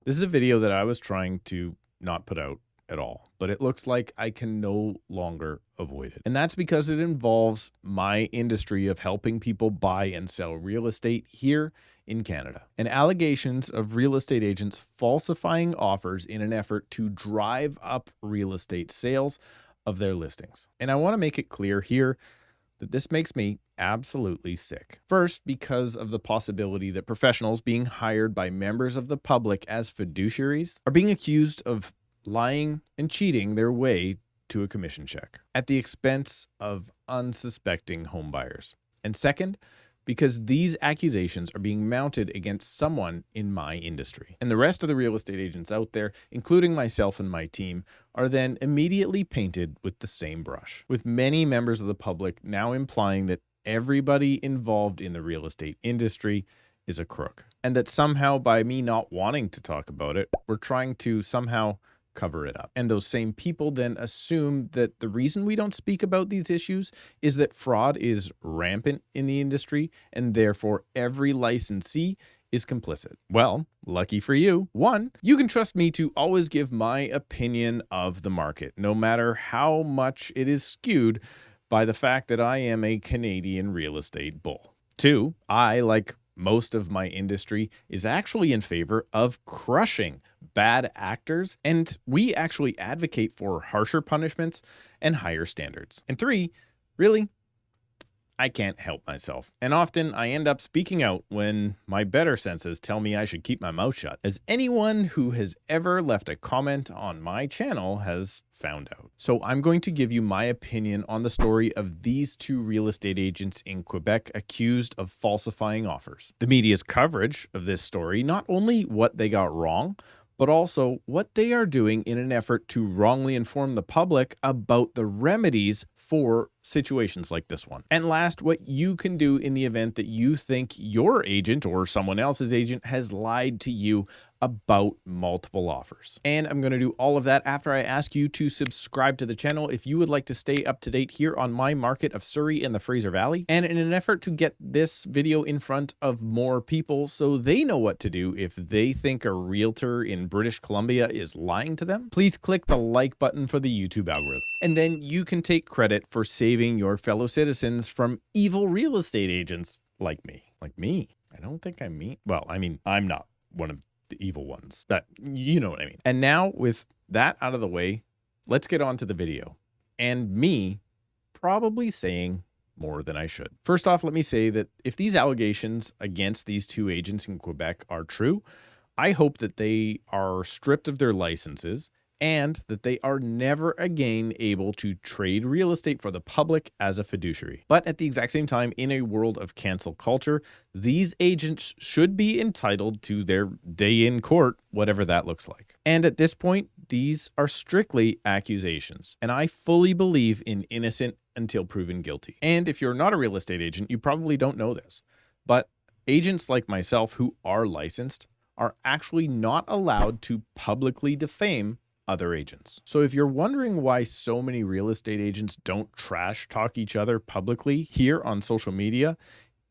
This is a video that I was trying to not put out at all, but it looks like I can no longer avoid it. And that's because it involves my industry of helping people buy and sell real estate here in Canada, and allegations of real estate agents falsifying offers in an effort to drive up real estate sales of their listings. And I want to make it clear here that this makes me absolutely sick. First, because of the possibility that professionals being hired by members of the public as fiduciaries are being accused of lying and cheating their way to a commission check at the expense of unsuspecting homebuyers. And second, because these accusations are being mounted against someone in my industry. And the rest of the real estate agents out there, including myself and my team, are then immediately painted with the same brush, with many members of the public now implying that everybody involved in the real estate industry is a crook, and that somehow by me not wanting to talk about it, we're trying to somehow cover it up. And those same people then assume that the reason we don't speak about these issues is that fraud is rampant in the industry and therefore every licensee is complicit. Well, lucky for you. One, you can trust me to always give my opinion of the market, no matter how much it is skewed by the fact that I am a Canadian real estate bull. Two, I, like most of my industry, is actually in favor of crushing bad actors, and we actually advocate for harsher punishments and higher standards. And three, really, I can't help myself. And often I end up speaking out when my better senses tell me I should keep my mouth shut, as anyone who has ever left a comment on my channel has found out. So I'm going to give you my opinion on the story of these two real estate agents in Quebec accused of falsifying offers. The media's coverage of this story, not only what they got wrong, but also what they are doing in an effort to wrongly inform the public about the remedies for situations like this one. And last, what you can do in the event that you think your agent or someone else's agent has lied to you about multiple offers. And I'm going to do all of that after I ask you to subscribe to the channel if you would like to stay up to date here on my market of Surrey and the Fraser Valley. And in an effort to get this video in front of more people so they know what to do if they think a realtor in British Columbia is lying to them, please click the like button for the YouTube algorithm. And then you can take credit for saving your fellow citizens from evil real estate agents like me. Like me. I don't think I'm me. Well, I mean, I'm not one of the evil ones. That, you know what I mean. And now with that out of the way, let's get on to the video and me probably saying more than I should. First off, let me say that if these allegations against these two agents in Quebec are true, I hope that they are stripped of their licenses and that they are never again able to trade real estate for the public as a fiduciary. But at the exact same time, in a world of cancel culture, these agents should be entitled to their day in court, whatever that looks like. And at this point, these are strictly accusations, and I fully believe in innocent until proven guilty. And if you're not a real estate agent, you probably don't know this, but agents like myself who are licensed are actually not allowed to publicly defame other agents. So if you're wondering why so many real estate agents don't trash talk each other publicly here on social media,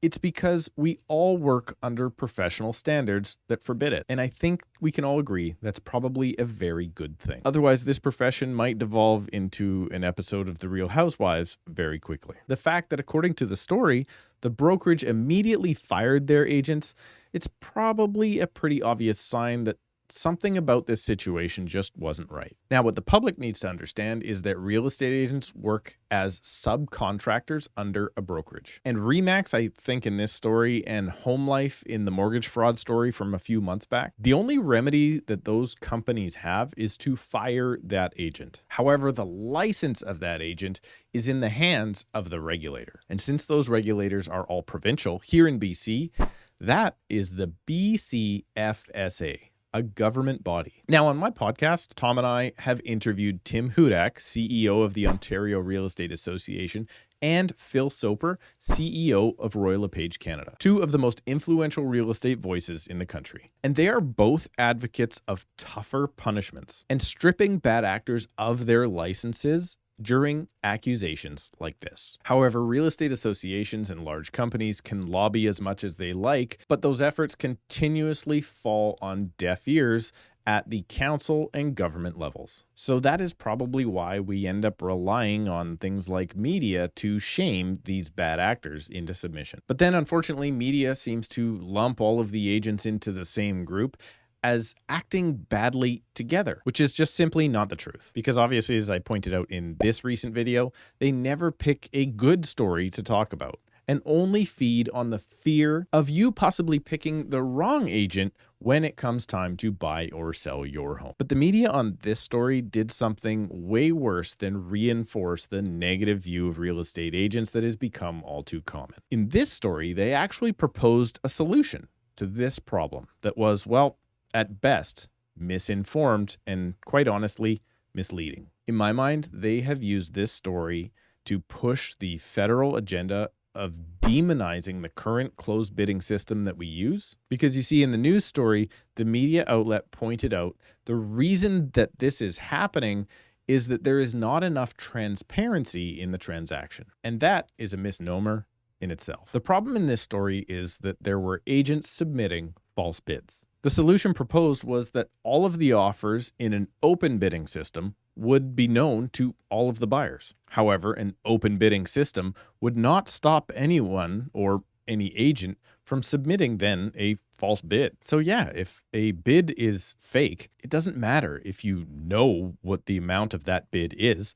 it's because we all work under professional standards that forbid it. And I think we can all agree that's probably a very good thing. Otherwise, this profession might devolve into an episode of The Real Housewives very quickly. The fact that, according to the story, the brokerage immediately fired their agents, it's probably a pretty obvious sign that something about this situation just wasn't right. Now, what the public needs to understand is that real estate agents work as subcontractors under a brokerage. And Remax, I think in this story, and Home Life in the mortgage fraud story from a few months back, the only remedy that those companies have is to fire that agent. However, the license of that agent is in the hands of the regulator. And since those regulators are all provincial here in BC, that is the BCFSA. A government body. Now, on my podcast, Tom and I have interviewed Tim Hudak, CEO of the Ontario Real Estate Association, and Phil Soper, CEO of Royal LePage Canada, two of the most influential real estate voices in the country. And they are both advocates of tougher punishments and stripping bad actors of their licenses during accusations like this. However, real estate associations and large companies can lobby as much as they like, but those efforts continuously fall on deaf ears at the council and government levels. So that is probably why we end up relying on things like media to shame these bad actors into submission. But then unfortunately, media seems to lump all of the agents into the same group as acting badly together, which is just simply not the truth. Because obviously, as I pointed out in this recent video, they never pick a good story to talk about and only feed on the fear of you possibly picking the wrong agent when it comes time to buy or sell your home. But the media on this story did something way worse than reinforce the negative view of real estate agents that has become all too common. In this story, they actually proposed a solution to this problem that was, well, at best, misinformed and, quite honestly, misleading. In my mind, they have used this story to push the federal agenda of demonizing the current closed bidding system that we use. Because you see, in the news story, the media outlet pointed out the reason that this is happening is that there is not enough transparency in the transaction. And that is a misnomer in itself. The problem in this story is that there were agents submitting false bids. The solution proposed was that all of the offers in an open bidding system would be known to all of the buyers. However, an open bidding system would not stop anyone or any agent from submitting then a false bid. So yeah, if a bid is fake, it doesn't matter if you know what the amount of that bid is.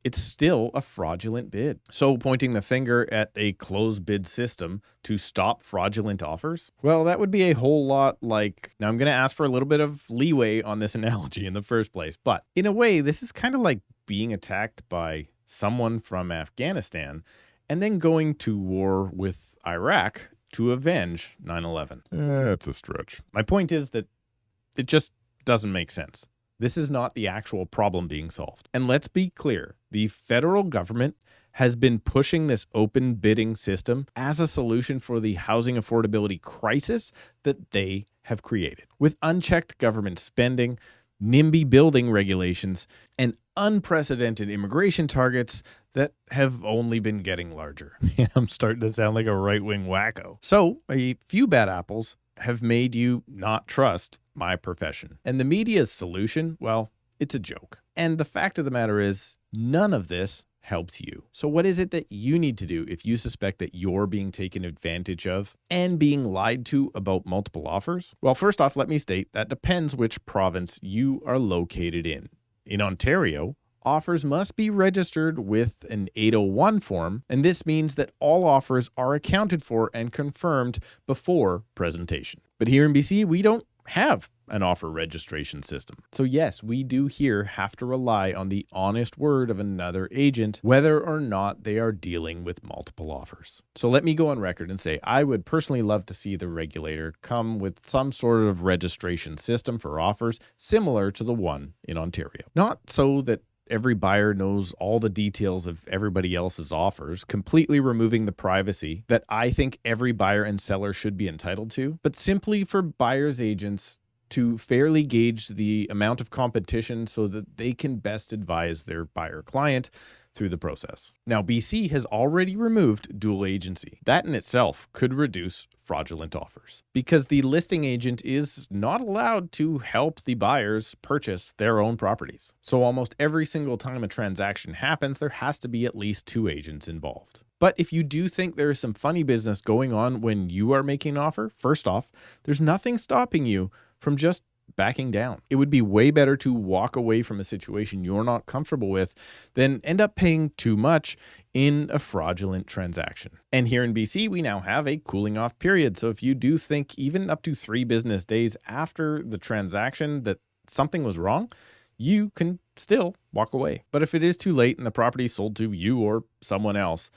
It's still a fraudulent bid. So pointing the finger at a closed bid system to stop fraudulent offers? Well, that would be a whole lot like, now I'm going to ask for a little bit of leeway on this analogy in the first place, but in a way, this is kind of like being attacked by someone from Afghanistan and then going to war with Iraq to avenge 9/11. That's a stretch. My point is that it just doesn't make sense. This is not the actual problem being solved. And let's be clear, the federal government has been pushing this open bidding system as a solution for the housing affordability crisis that they have created. With unchecked government spending, NIMBY building regulations, and unprecedented immigration targets that have only been getting larger. I'm starting to sound like a right-wing wacko. So, a few bad apples have made you not trust my profession. And the media's solution, well, it's a joke. And the fact of the matter is, none of this helps you. So what is it that you need to do if you suspect that you're being taken advantage of and being lied to about multiple offers? Well, first off, let me state that depends which province you are located in. In Ontario, offers must be registered with an 801 form, and this means that all offers are accounted for and confirmed before presentation. But here in BC, we don't have an offer registration system. So yes, we do here have to rely on the honest word of another agent, whether or not they are dealing with multiple offers. So let me go on record and say I would personally love to see the regulator come with some sort of registration system for offers similar to the one in Ontario. Not so that every buyer knows all the details of everybody else's offers, completely removing the privacy that I think every buyer and seller should be entitled to, but simply for buyers' agents to fairly gauge the amount of competition so that they can best advise their buyer client through the process. Now, BC has already removed dual agency. That in itself could reduce fraudulent offers because the listing agent is not allowed to help the buyers purchase their own properties. So almost every single time a transaction happens, there has to be at least two agents involved. But if you do think there is some funny business going on when you are making an offer, first off, there's nothing stopping you from just backing down. It would be way better to walk away from a situation you're not comfortable with than end up paying too much in a fraudulent transaction. And here in BC, we now have a cooling off period. So if you do think even up to 3 business days after the transaction that something was wrong, you can still walk away. But if it is too late and the property is sold to you or someone else,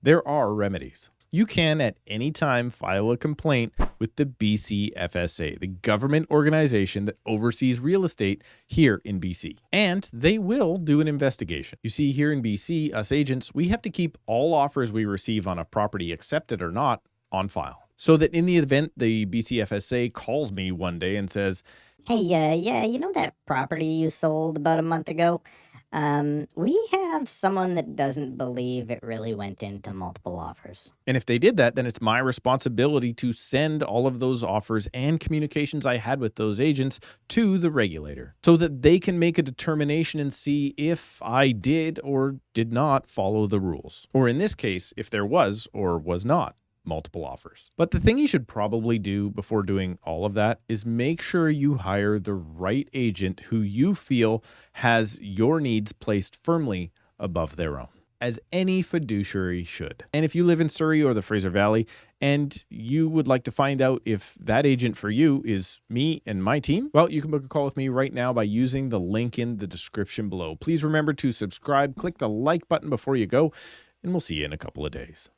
there are remedies. You can at any time file a complaint with the BC FSA, the government organization that oversees real estate here in BC. And they will do an investigation. You see, here in BC, us agents, we have to keep all offers we receive on a property, accepted or not, on file. So that in the event the BC FSA calls me one day and says, Hey, yeah, you know that property you sold about a month ago? We have someone that doesn't believe it really went into multiple offers. And if they did that, then it's my responsibility to send all of those offers and communications I had with those agents to the regulator so that they can make a determination and see if I did or did not follow the rules. Or in this case, if there was or was not multiple offers. But the thing you should probably do before doing all of that is make sure you hire the right agent who you feel has your needs placed firmly above their own, as any fiduciary should. And if you live in Surrey or the Fraser Valley and you would like to find out if that agent for you is me and my team, well, you can book a call with me right now by using the link in the description below. Please remember to subscribe, click the like button before you go, and we'll see you in a couple of days.